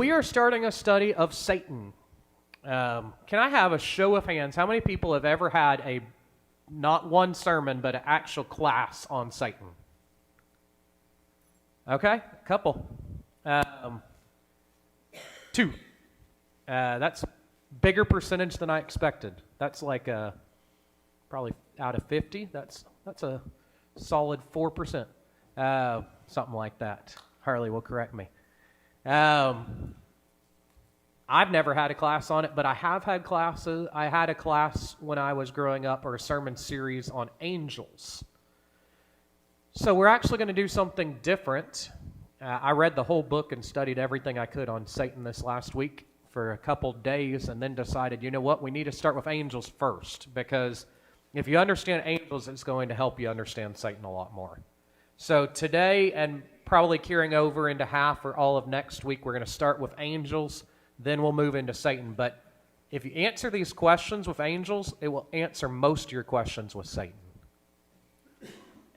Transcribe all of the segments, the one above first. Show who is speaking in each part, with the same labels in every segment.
Speaker 1: We are starting a study of Satan. Can I have a show of hands? How many people have ever had not one sermon, but an actual class on Satan? Okay, a couple. Two. That's a bigger percentage than I expected. That's like probably out of 50. That's a solid 4%. Something like that. Harley will correct me. I've never had a class on it, but I have had classes. I had a class when I was growing up, or a sermon series on angels. So we're actually going to do something different. I read the whole book and studied everything I could on Satan this last week for a couple days, and then decided, you know what, we need to start with angels first, because if you understand angels, it's going to help you understand Satan a lot more. So today, and probably carrying over into half or all of next week, we're going to start with angels, then we'll move into Satan. But if you answer these questions with angels, it will answer most of your questions with Satan.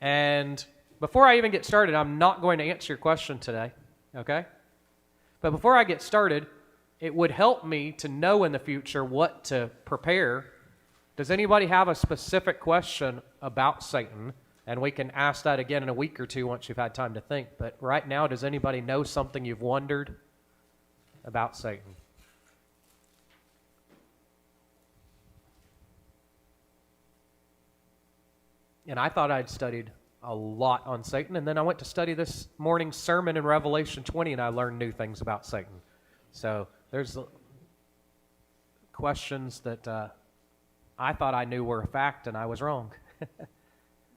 Speaker 1: And before I even get started, I'm not going to answer your question today, okay? But before I get started, it would help me to know in the future what to prepare. Does anybody have a specific question about Satan? And we can ask that again in a week or two once you've had time to think. But right now, does anybody know something you've wondered about Satan? And I thought I'd studied a lot on Satan, and then I went to study this morning's sermon in Revelation 20, and I learned new things about Satan. So there's questions that I thought I knew were a fact, and I was wrong.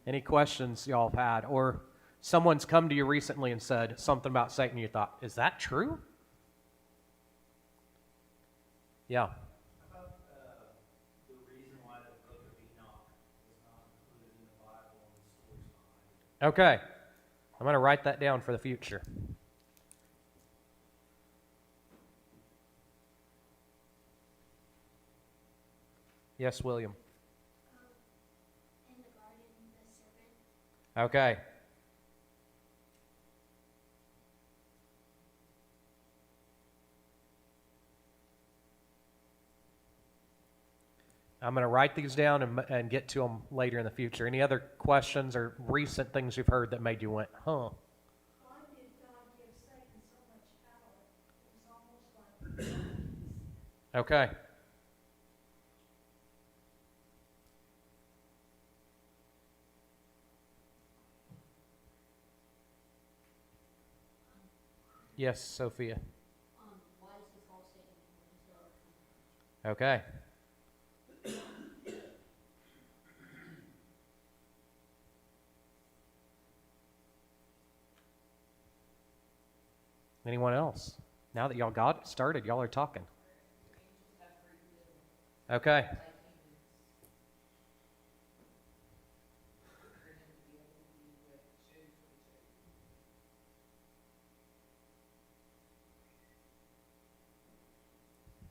Speaker 1: Any questions y'all have had? Or someone's come to you recently and said something about Satan, you thought, is that true? Yeah.
Speaker 2: About the reason why the book of Enoch was not included in the Bible and the stories behind it.
Speaker 1: Okay. I'm going to write that down for the future. Yes, William.
Speaker 3: In the garden, the serpent.
Speaker 1: Okay. I'm going to write these down and get to them later in the future. Any other questions or recent things you've heard that made you went, huh?
Speaker 3: Why did God give Satan so much power? It was almost like
Speaker 1: Okay. Yes, Sophia.
Speaker 3: why does he call Satan when he's
Speaker 1: Okay. Anyone else? Now that y'all got it started, y'all are talking. Okay.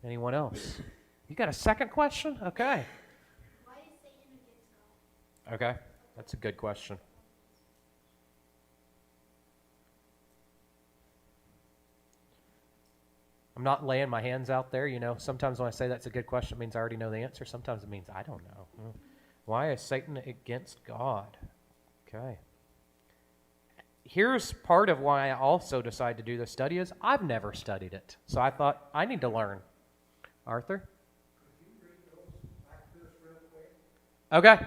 Speaker 1: Anyone else? You got a second question? Okay.
Speaker 3: Why is Satan against God?
Speaker 1: Okay. That's a good question. I'm not laying my hands out there, you know. Sometimes when I say that's a good question, it means I already know the answer. Sometimes it means I don't know. Why is Satan against God? Okay. Here's part of why I also decided to do this study is I've never studied it. So I thought I need to learn. Arthur?
Speaker 2: Could you read those back to us real quick?
Speaker 1: Okay.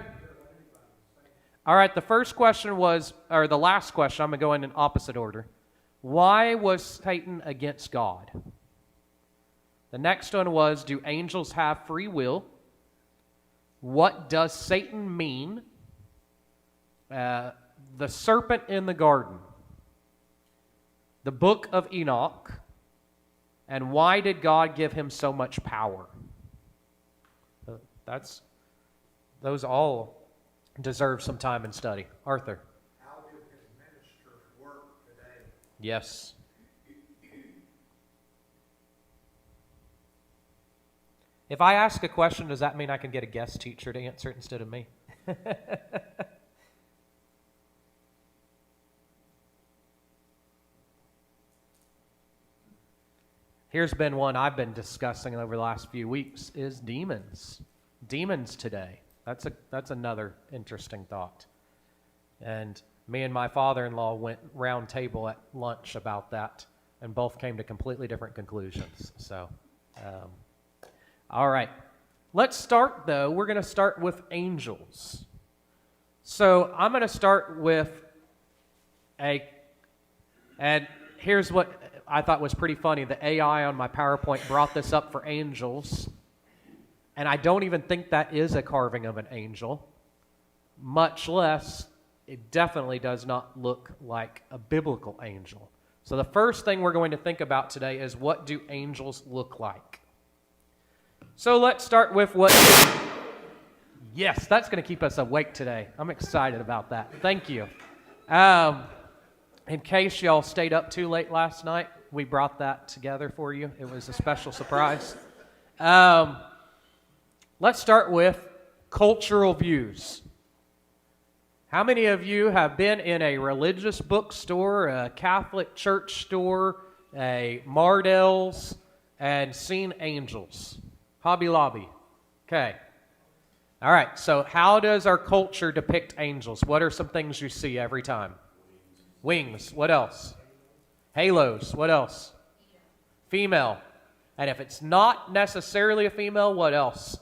Speaker 1: All right, the first question was, or the last question, I'm going to go in opposite order. Why was Satan against God? The next one was, do angels have free will? What does Satan mean? The serpent in the garden. The book of Enoch. And why did God give him so much power? Those all deserve some time and study. Arthur.
Speaker 2: How did his ministers work today?
Speaker 1: Yes. If I ask a question, does that mean I can get a guest teacher to answer it instead of me? Here's been one I've been discussing over the last few weeks is demons. Demons today. That's another interesting thought. And me and my father-in-law went round table at lunch about that, and both came to completely different conclusions. So, all right. Let's start, though. We're going to start with angels. So I'm going to start with and here's what I thought was pretty funny. The AI on my PowerPoint brought this up for angels, and I don't even think that is a carving of an angel, much less it definitely does not look like a biblical angel. So the first thing we're going to think about today is, what do angels look like? So let's start with what... Yes, that's going to keep us awake today. I'm excited about that. Thank you. In case y'all stayed up too late last night, we brought that together for you. It was a special surprise. Let's start with cultural views. How many of you have been in a religious bookstore, a Catholic church store, a Mardell's, and seen angels? Hobby Lobby. Okay. All right, so how does our culture depict angels? What are some things you see every time? Wings. What else? Halos. What else? Female. And if it's not necessarily a female, what else?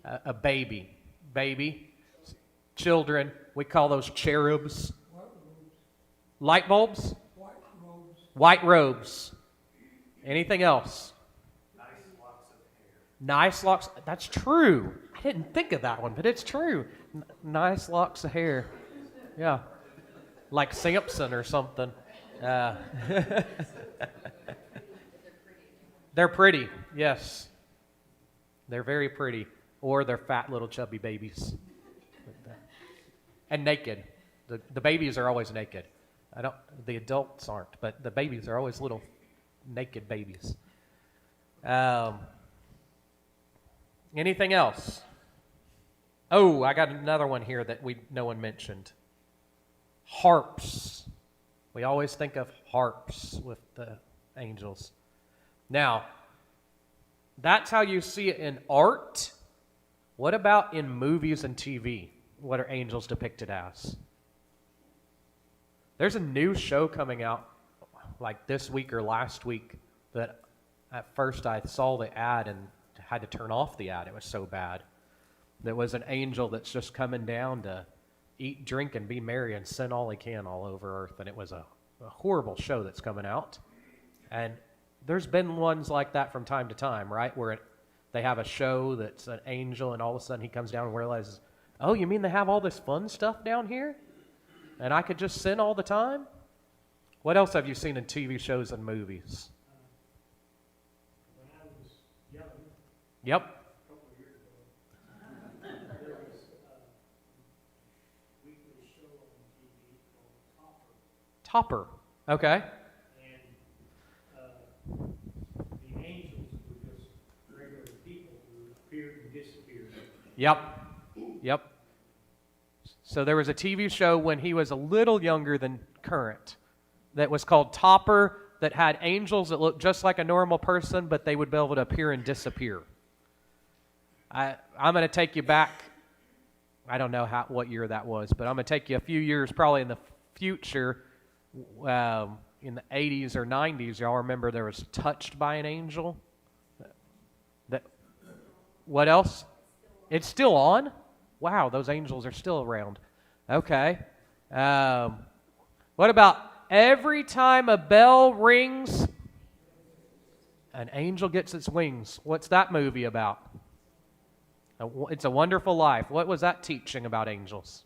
Speaker 1: A baby. Baby. Children. We call those cherubs. Light bulbs? White robes. Anything else? Nice locks. That's true. I didn't think of that one, but it's true. Nice locks of hair. Yeah. Like Samson or something. They're pretty, yes. They're very pretty. Or they're fat little chubby babies. And naked. The babies are always naked. The adults aren't, but the babies are always little naked babies. Anything else? Oh, I got another one here that no one mentioned. Harps. We always think of harps with the angels. Now, that's how you see it in art. What about in movies and TV? What are angels depicted as? There's a new show coming out like this week or last week that at first I saw the ad and had to turn off the ad. It was so bad. There was an angel that's just coming down to eat, drink, and be merry and sin all he can all over earth. And it was a horrible show that's coming out. And there's been ones like that from time to time, right? Where they have a show that's an angel and all of a sudden he comes down and realizes, oh, you mean they have all this fun stuff down here? And I could just sin all the time? What else have you seen in TV shows and movies?
Speaker 2: When I was young,
Speaker 1: Yep.
Speaker 2: a couple of years ago, there was a weekly show on TV called Topper.
Speaker 1: Topper. Okay.
Speaker 2: And the angels were just regular people who appeared and disappeared.
Speaker 1: Yep. So there was a TV show when he was a little younger than current that was called Topper, that had angels that looked just like a normal person, but they would be able to appear and disappear. I'm going to take you back. I don't know what year that was, but I'm going to take you a few years probably in the future. In the 80s or 90s, y'all remember there was Touched by an Angel? What else? It's still on? Wow, those angels are still around. Okay. What about every time a bell rings, an angel gets its wings? What's that movie about? It's a Wonderful Life. What was that teaching about angels?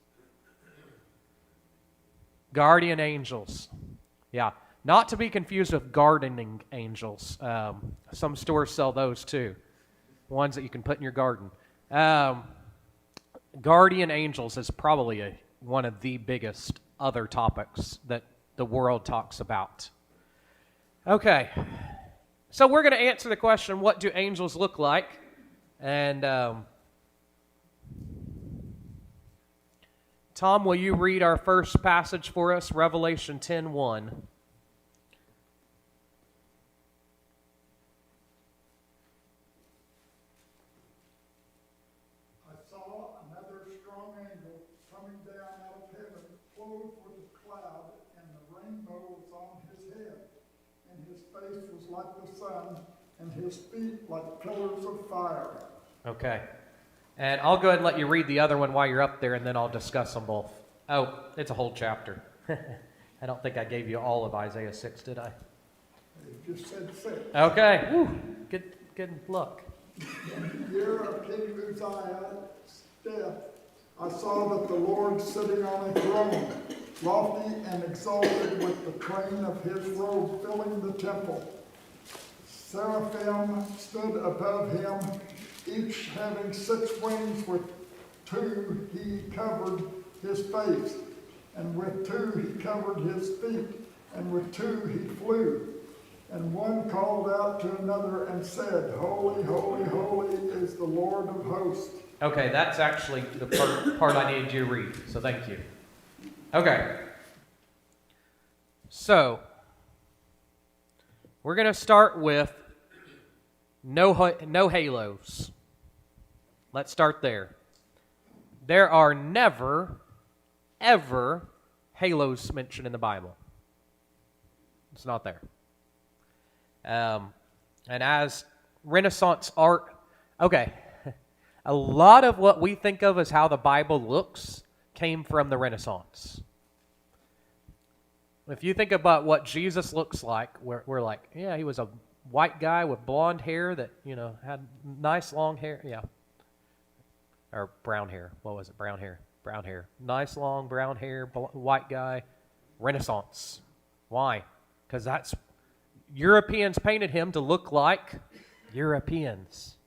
Speaker 1: Guardian angels. Yeah. Not to be confused with gardening angels. Some stores sell those too. Ones that you can put in your garden. Guardian angels is probably one of the biggest other topics that the world talks about. Okay. So we're going to answer the question, what do angels look like? And Tom, will you read our first passage for us, Revelation 10:1?
Speaker 4: like the sun, and his feet like pillars of fire.
Speaker 1: Okay. And I'll go ahead and let you read the other one while you're up there, and then I'll discuss them both. Oh, it's a whole chapter. I don't think I gave you all of Isaiah 6, did I?
Speaker 4: He just said 6.
Speaker 1: Okay. Whew. Good look.
Speaker 4: In the year of King Uzziah's death, I saw that the Lord sitting on a throne, lofty and exalted, with the train of his robe filling the temple. Seraphim stood above him, each having 6 wings. With 2 he covered his face, and with 2 he covered his feet, and with 2 he flew. And one called out to another and said, Holy, holy, holy is the Lord of hosts.
Speaker 1: Okay, that's actually the part I needed you to read, so thank you. Okay. So, we're going to start with no halos. Let's start there. There are never, ever halos mentioned in the Bible. It's not there. And as Renaissance art, okay, a lot of what we think of as how the Bible looks came from the Renaissance. If you think about what Jesus looks like, we're like, yeah, he was a white guy with blonde hair that, had nice long hair. Yeah. Or brown hair. What was it? Brown hair. Brown hair. Nice long brown hair, white guy. Renaissance. Why? Because that's Europeans painted him to look like Europeans.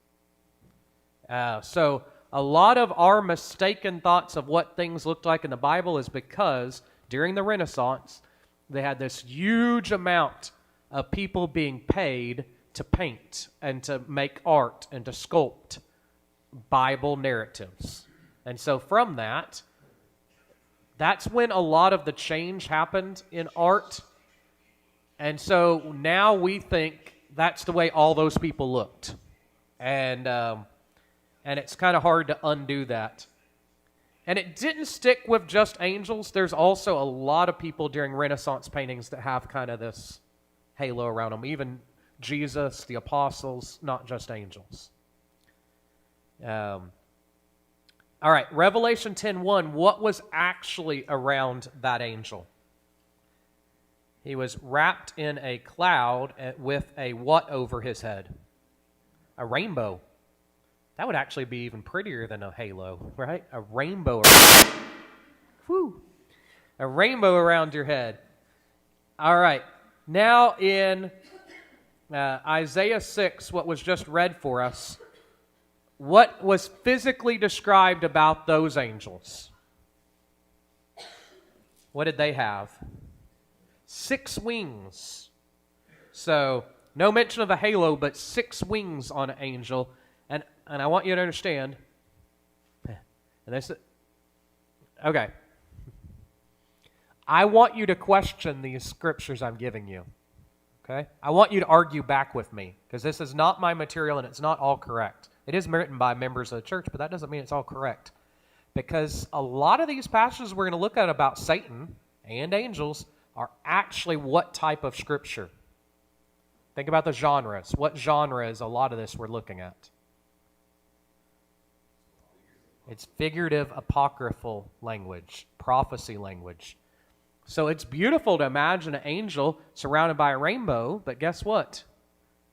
Speaker 1: So a lot of our mistaken thoughts of what things looked like in the Bible is because during the Renaissance, they had this huge amount of people being paid to paint and to make art and to sculpt Bible narratives. And so from that, that's when a lot of the change happened in art. And so now we think that's the way all those people looked. And it's kind of hard to undo that. And it didn't stick with just angels. There's also a lot of people during Renaissance paintings that have kind of this halo around them. Even Jesus, the apostles, not just angels. All right, Revelation 10:1, what was actually around that angel? He was wrapped in a cloud with a what over his head? A rainbow. That would actually be even prettier than a halo, right? A rainbow. Whew. A rainbow around your head. All right. Now in Isaiah 6, what was just read for us, what was physically described about those angels? What did they have? 6 wings. So, no mention of a halo, but 6 wings on an angel. And I want you to understand, and this, okay, I want you to question these scriptures I'm giving you, okay? I want you to argue back with me, because this is not my material and it's not all correct. It is written by members of the church, but that doesn't mean it's all correct. Because a lot of these passages we're going to look at about Satan and angels are actually what type of scripture? Think about the genres. What genre is a lot of this we're looking at? It's figurative, apocryphal language, prophecy language. So it's beautiful to imagine an angel surrounded by a rainbow, but guess what?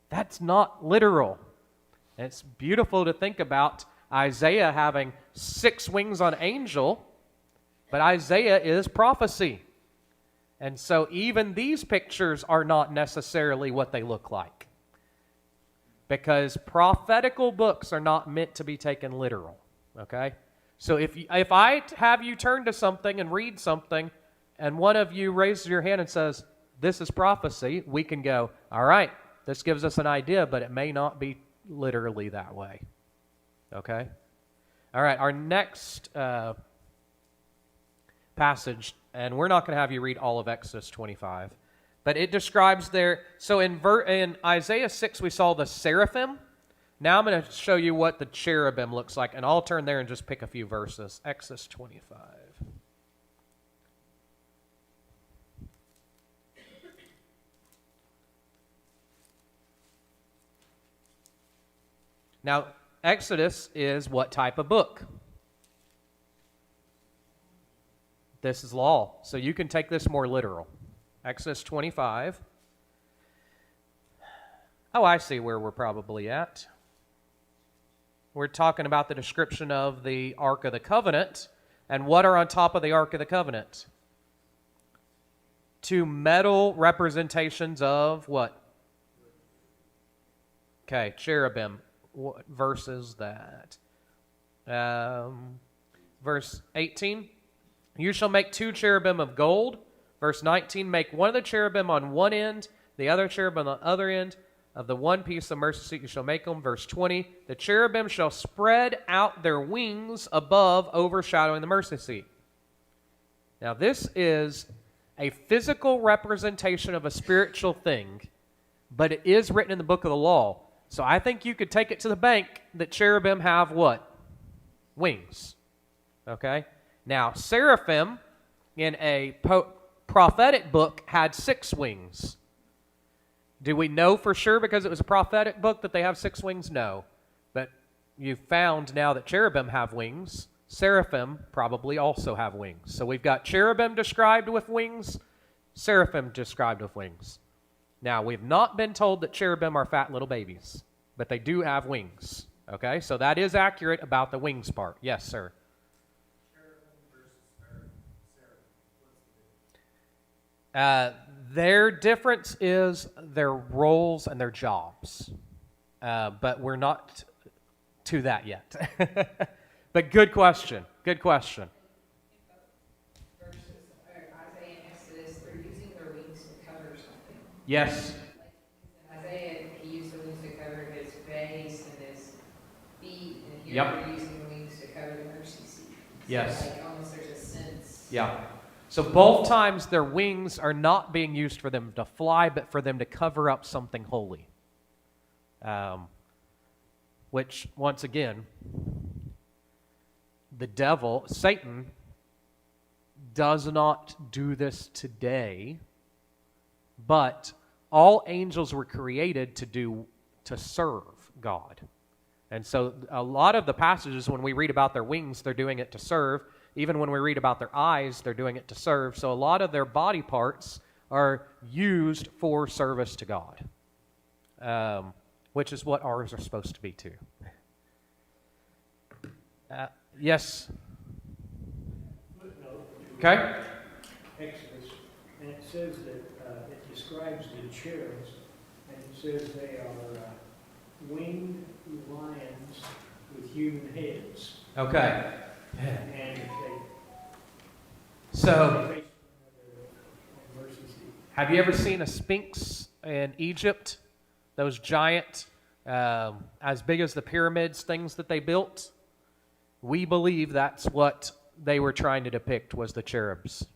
Speaker 1: That's not literal. And it's beautiful to think about Isaiah having 6 wings on an angel, but Isaiah is prophecy. And so even these pictures are not necessarily what they look like, because prophetical books are not meant to be taken literal. Okay? So if I have you turn to something and read something, and one of you raises your hand and says, this is prophecy, we can go, all right, this gives us an idea, but it may not be literally that way. Okay? All right, our next passage, and we're not going to have you read all of Exodus 25, but it describes there, so in Isaiah 6 we saw the seraphim. Now I'm going to show you what the cherubim looks like, and I'll turn there and just pick a few verses. Exodus 25. Now, Exodus is what type of book? This is law. So you can take this more literal. Exodus 25. Oh, I see where we're probably at. We're talking about the description of the Ark of the Covenant. And what are on top of the Ark of the Covenant? Two metal representations of what? Okay, cherubim. What verse is that? Verse 18. You shall make 2 cherubim of gold. Verse 19. Make one of the cherubim on one end, the other cherubim on the other end. Of the one piece of mercy seat you shall make them. Verse 20. The cherubim shall spread out their wings above, overshadowing the mercy seat. Now this is a physical representation of a spiritual thing, but it is written in the book of the law. So I think you could take it to the bank that cherubim have what? Wings. Okay? Now, seraphim in a prophetic book had 6 wings. Do we know for sure because it was a prophetic book that they have 6 wings? No. But you've found now that cherubim have wings. Seraphim probably also have wings. So we've got cherubim described with wings, seraphim described with wings. Now, we've not been told that cherubim are fat little babies, but they do have wings. Okay, so that is accurate about the wings part. Yes, sir. Their difference is their roles and their jobs. But we're not to that yet. But good question. Good question.
Speaker 5: Verses, Isaiah and Exodus, they're using their wings to cover something.
Speaker 1: Yes.
Speaker 5: Like in Isaiah, he used the wings to cover his face and his feet, and here
Speaker 1: Yep.
Speaker 5: they're using the wings to cover the mercy seat. So
Speaker 1: Yes.
Speaker 5: like almost there's a sense.
Speaker 1: Yeah. So both times their wings are not being used for them to fly, but for them to cover up something holy. Which, once again, the devil, Satan, does not do this today, but all angels were created to serve God. And so a lot of the passages when we read about their wings, they're doing it to serve. Even when we read about their eyes, they're doing it to serve. So a lot of their body parts are used for service to God, which is what ours are supposed to be too. Yes?
Speaker 2: Footnote to
Speaker 1: Okay.
Speaker 2: Exodus, and it says that it describes the cherubs, and it says they are winged lions with human heads,
Speaker 1: Okay.
Speaker 2: and
Speaker 1: So,
Speaker 2: they face versus
Speaker 1: have you ever seen a sphinx in Egypt? Those giant, as big as the pyramids things that they built? We believe that's what they were trying to depict was the cherubs,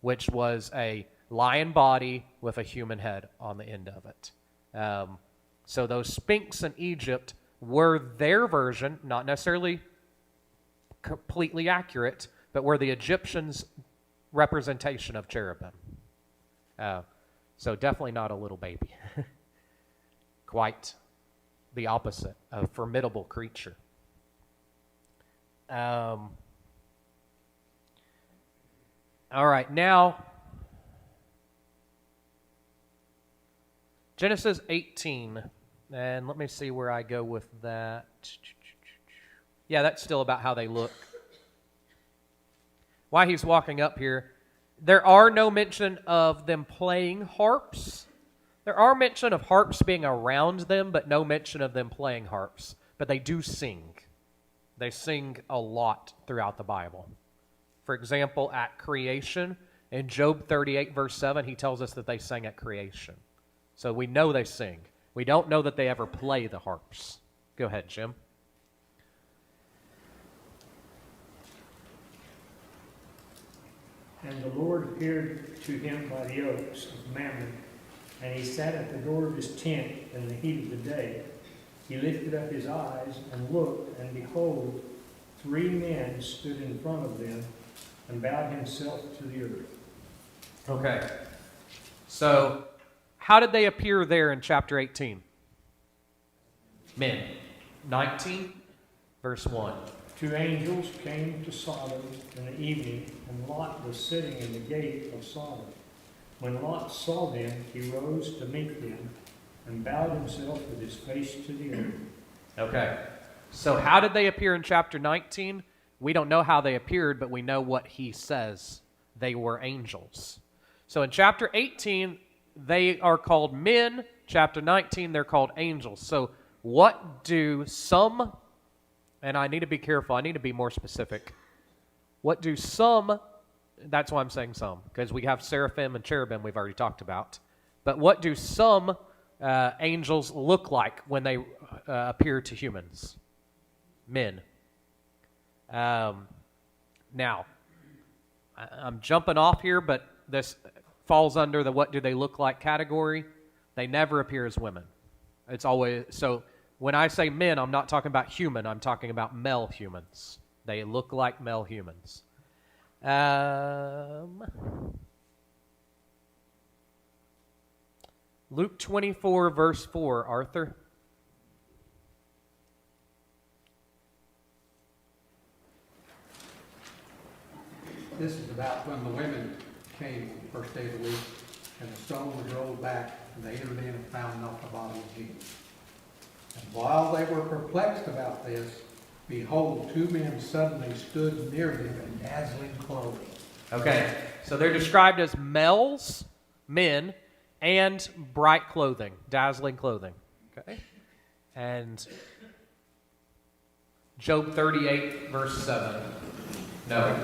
Speaker 1: which was a lion body with a human head on the end of it. So those sphinx in Egypt were their version, not necessarily completely accurate, but were the Egyptians' representation of cherubim. So definitely not a little baby. Quite the opposite, a formidable creature. All right, now Genesis 18, and let me see where I go with that. Yeah, that's still about how they look. While he's walking up here, there are no mention of them playing harps. There are mention of harps being around them, but no mention of them playing harps. But they do sing. They sing a lot throughout the Bible. For example, at creation, in Job 38, verse 7, he tells us that they sang at creation. So we know they sing. We don't know that they ever play the harps. Go ahead, Jim.
Speaker 2: And the Lord appeared to him by the oaks of Mamre, and he sat at the door of his tent in the heat of the day. He lifted up his eyes and looked, and behold, 3 men stood in front of them, and bowed himself to the earth.
Speaker 1: Okay. So, how did they appear there in chapter 18? Men. 19, verse 1.
Speaker 2: 2 angels came to Sodom in the evening, and Lot was sitting in the gate of Sodom. When Lot saw them, he rose to meet them, and bowed himself with his face to the earth.
Speaker 1: Okay. So how did they appear in chapter 19? We don't know how they appeared, but we know what he says. They were angels. So in chapter 18, they are called men. Chapter 19, they're called angels. So what do some, and I need to be careful, I need to be more specific. What do some, that's why I'm saying some, because we have seraphim and cherubim we've already talked about. But what do some angels look like when they appear to humans? Men. Now, I'm jumping off here, but this falls under the what do they look like category. They never appear as women. It's always, so when I say men, I'm not talking about human, I'm talking about male humans. They look like male humans. Luke 24, verse 4, Arthur.
Speaker 6: This is about when the women came on the first day of the week, and the stone was rolled back, and they entered in and found not the body of Jesus. And while they were perplexed about this, behold, 2 men suddenly stood near them in dazzling clothing.
Speaker 1: Okay, so they're described as males, men, and bright clothing, dazzling clothing. Okay, and Job 38, verse 7. No.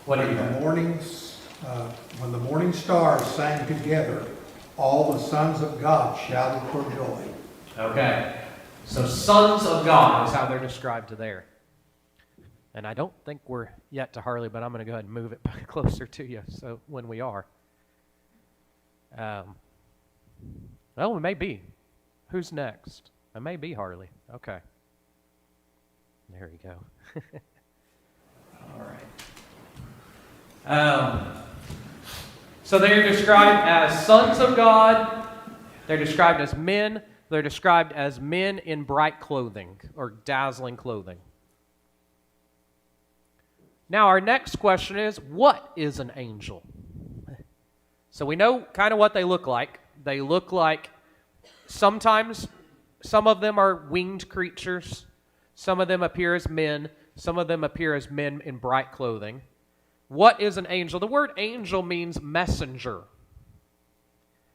Speaker 1: What do you
Speaker 6: When
Speaker 1: have?
Speaker 6: the morning stars sang together, all the sons of God shouted for joy.
Speaker 1: Okay, so sons of God is how they're described to there. And I don't think we're yet to Harley, but I'm going to go ahead and move it back closer to you. So when we are, well, it may be. Who's next? It may be Harley. Okay. There you go. All right. So they're described as sons of God. They're described as men. They're described as men in bright clothing or dazzling clothing. Now, our next question is, what is an angel? So we know kind of what they look like. They look like, sometimes, some of them are winged creatures. Some of them appear as men. Some of them appear as men in bright clothing. What is an angel? The word angel means messenger.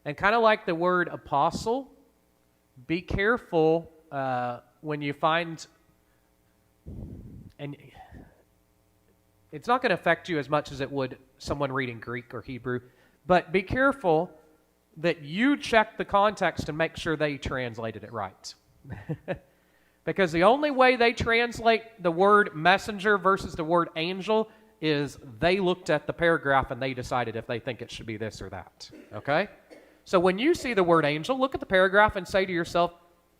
Speaker 1: And kind of like the word apostle, be careful when you find, and it's not going to affect you as much as it would someone reading Greek or Hebrew, but be careful that you check the context and make sure they translated it right. Because the only way they translate the word messenger versus the word angel is they looked at the paragraph and they decided if they think it should be this or that. Okay? So when you see the word angel, look at the paragraph and say to yourself,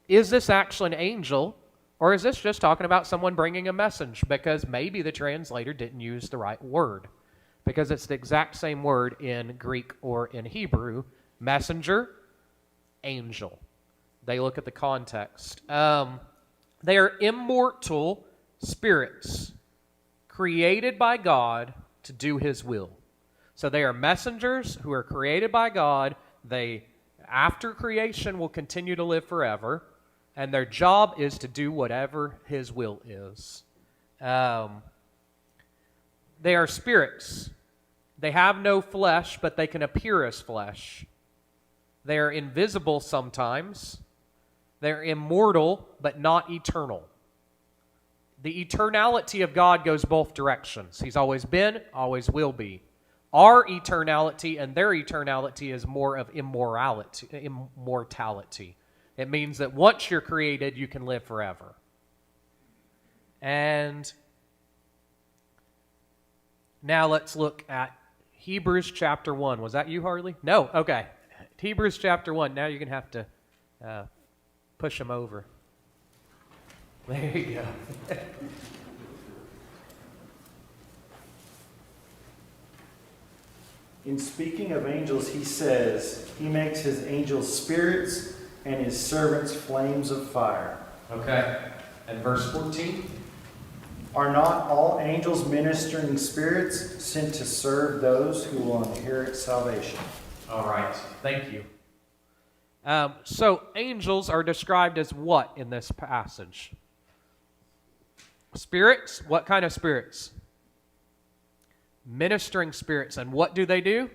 Speaker 1: is this actually an angel, or is this just talking about someone bringing a message? Because maybe the translator didn't use the right word. Because it's the exact same word in Greek or in Hebrew. Messenger, angel. They look at the context. They are immortal spirits created by God to do His will. So they are messengers who are created by God. They, after creation, will continue to live forever. And their job is to do whatever His will is. They are spirits. They have no flesh, but they can appear as flesh. They are invisible sometimes. They're immortal, but not eternal. The eternality of God goes both directions. He's always been, always will be. Our eternality and their eternality is more of immortality. It means that once you're created, you can live forever. And now let's look at Hebrews chapter 1. Was that you, Harley? No? Okay. Hebrews chapter 1. Now you're going to have to push them over. There you go.
Speaker 7: In speaking of angels, he says, He makes His angels spirits and His servants flames of fire.
Speaker 1: Okay. And verse 14?
Speaker 7: Are not all angels ministering spirits sent to serve those who will inherit salvation?
Speaker 1: All right. Thank you. So angels are described as what in this passage? Spirits? What kind of spirits? Ministering spirits. And what do they do?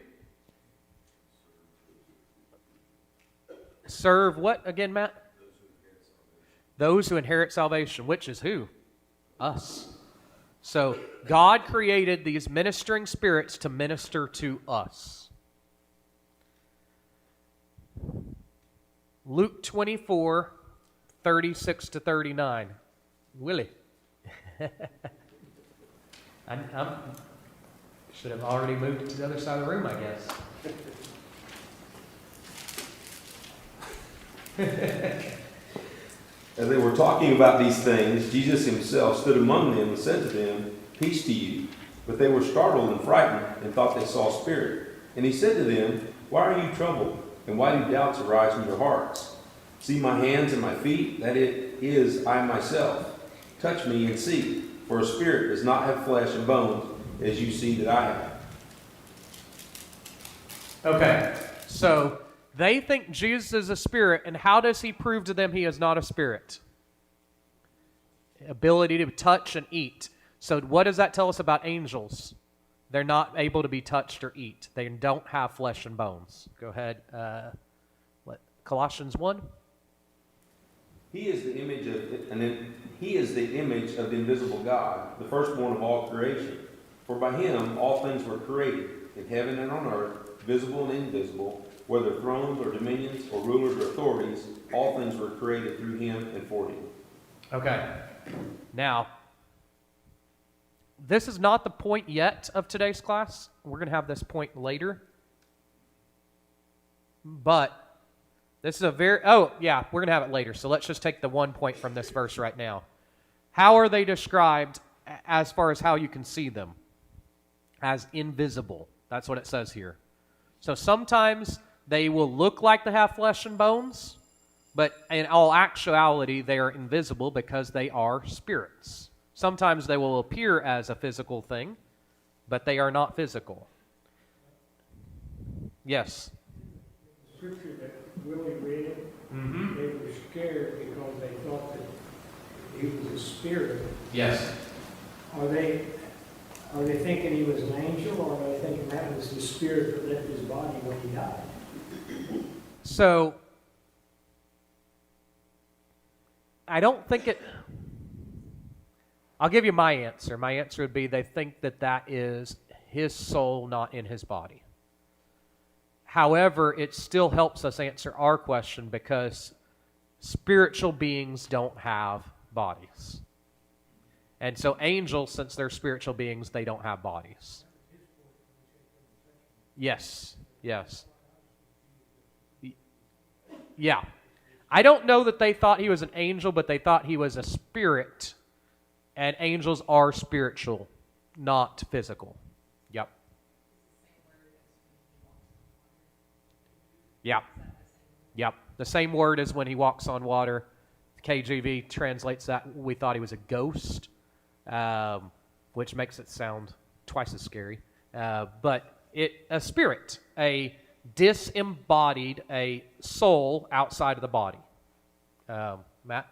Speaker 1: Serve what again, Matt? Those who inherit salvation, which is who? Us. So God created these ministering spirits to minister to us. Luke 24, 36 to 39. Willie. I should have already moved to the other side of the room, I guess.
Speaker 8: As they were talking about these things, Jesus himself stood among them and said to them, "Peace to you." But they were startled and frightened and thought they saw a spirit. And he said to them, "Why are you troubled? And why do doubts arise in your hearts? See my hands and my feet, that it is I myself. Touch me and see, for a spirit does not have flesh and bones, as you see that I have."
Speaker 1: Okay, so they think Jesus is a spirit, and how does he prove to them he is not a spirit? Ability to touch and eat. So what does that tell us about angels? They're not able to be touched or eat. They don't have flesh and bones. Go ahead. Colossians 1?
Speaker 8: He is the image of the invisible God, the firstborn of all creation. For by him all things were created, in heaven and on earth, visible and invisible, whether thrones or dominions or rulers or authorities, all things were created through him and for him.
Speaker 1: Okay. Now, this is not the point yet of today's class. We're going to have this point later. But this is a we're going to have it later. So let's just take the one point from this verse right now. How are they described as far as how you can see them? As invisible. That's what it says here. So sometimes they will look like they have flesh and bones, but in all actuality, they are invisible because they are spirits. Sometimes they will appear as a physical thing, but they are not physical. Yes?
Speaker 2: The scripture that Willie read, they were scared because they thought that he was a spirit.
Speaker 1: Yes.
Speaker 2: Are they thinking he was an angel, or are they thinking that was the spirit that left his body when he died?
Speaker 1: So, I don't think it... I'll give you my answer. My answer would be they think that that is his soul not in his body. However, it still helps us answer our question because spiritual beings don't have bodies. And so angels, since they're spiritual beings, they don't have bodies. Yes, yes. Yeah. I don't know that they thought he was an angel, but they thought he was a spirit. And angels are spiritual, not physical. Yep. Yep. Yep. The same word as when he walks on water. KJV translates that, we thought he was a ghost, which makes it sound twice as scary. But a spirit, a disembodied, a soul outside of the body. Matt?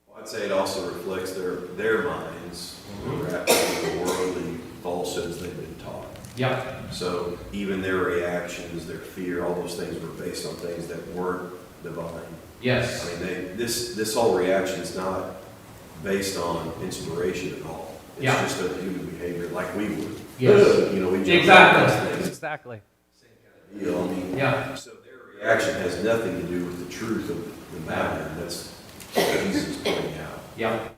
Speaker 9: Well, I'd say it also reflects their minds wrapped in the worldly falsehoods they've been taught.
Speaker 1: Yeah.
Speaker 9: So even their reactions, their fear, all those things were based on things that weren't divine.
Speaker 1: Yes.
Speaker 9: I mean, this whole reaction is not based on inspiration at all. It's just a human behavior like we would.
Speaker 1: Yes.
Speaker 9: You know, we jump out
Speaker 1: Exactly.
Speaker 9: those things.
Speaker 1: Exactly.
Speaker 9: You know, I mean,
Speaker 1: Yeah.
Speaker 9: so their reaction has nothing to do with the truth of the matter. That's what Jesus is pointing out.
Speaker 1: Yeah.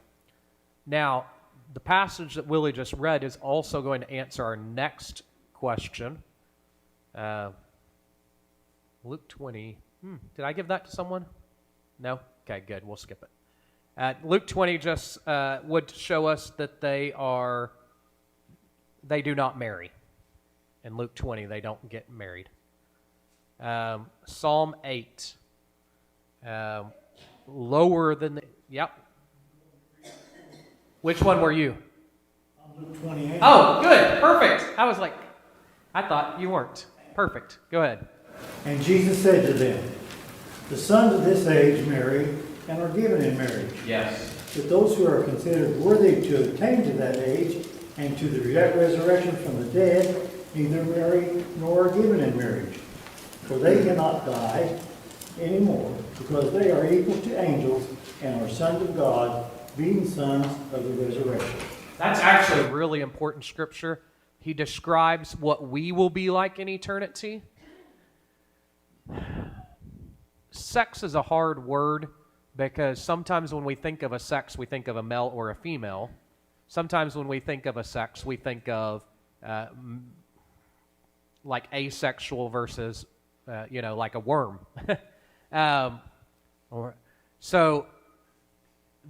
Speaker 1: Now, the passage that Willie just read is also going to answer our next question. Luke 20. Did I give that to someone? No? Okay, good. We'll skip it. Luke 20 just would show us that they do not marry. In Luke 20, they don't get married. Psalm 8. Lower than Yep. Which one were you?
Speaker 2: Luke 28.
Speaker 1: Oh, good. Perfect. I was like, I thought you weren't. Perfect. Go ahead.
Speaker 10: And Jesus said to them, the sons of this age marry and are given in marriage.
Speaker 1: Yes.
Speaker 10: But those who are considered worthy to attain to that age and to the resurrection from the dead, neither marry nor are given in marriage. For they cannot die anymore, because they are equal to angels and are sons of God, being sons of the resurrection.
Speaker 1: That's actually a really important scripture. He describes what we will be like in eternity. Sex is a hard word because sometimes when we think of a sex, we think of a male or a female. Sometimes when we think of a sex, we think of like asexual versus, like a worm. So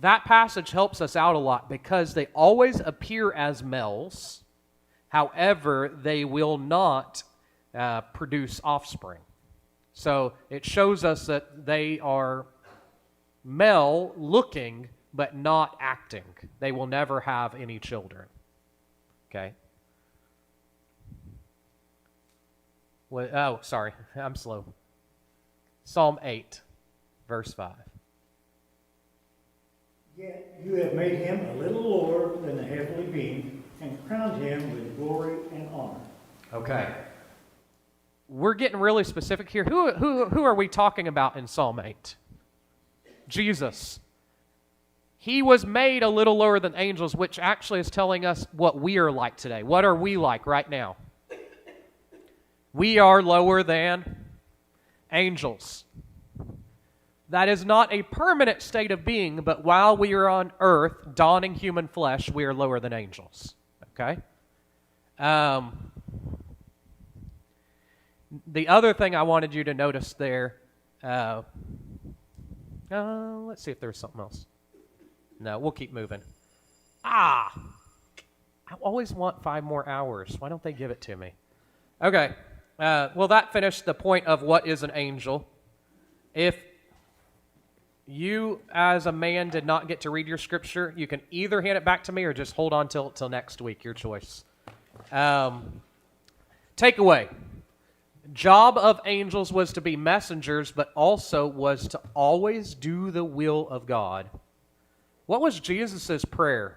Speaker 1: that passage helps us out a lot because they always appear as males. However, they will not produce offspring. So it shows us that they are male looking but not acting. They will never have any children. Okay? Oh, sorry. I'm slow. Psalm 8, verse 5.
Speaker 10: Yet you have made him a little lower than the heavenly being and crowned him with glory and honor.
Speaker 1: Okay. We're getting really specific here. Who are we talking about in Psalm 8? Jesus. He was made a little lower than angels, which actually is telling us what we are like today. What are we like right now? We are lower than angels. That is not a permanent state of being, but while we are on earth, donning human flesh, we are lower than angels. Okay? The other thing I wanted you to notice there, let's see if there's something else. No, we'll keep moving. I always want 5 more hours. Why don't they give it to me? Okay. Well, that finished the point of what is an angel. If you, as a man, did not get to read your scripture, you can either hand it back to me or just hold on till next week. Your choice. Takeaway. Job of angels was to be messengers, but also was to always do the will of God. What was Jesus' prayer?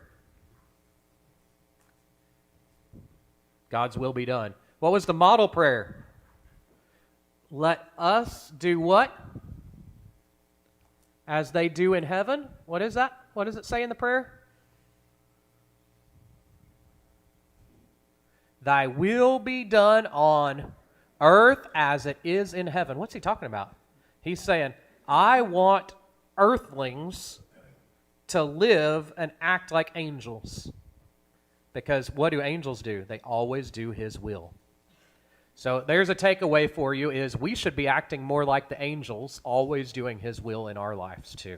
Speaker 1: God's will be done. What was the model prayer? Let us do what? As they do in heaven. What is that? What does it say in the prayer? Thy will be done on earth as it is in heaven. What's he talking about? He's saying, I want earthlings to live and act like angels. Because what do angels do? They always do his will. So there's a takeaway for you is we should be acting more like the angels, always doing his will in our lives too.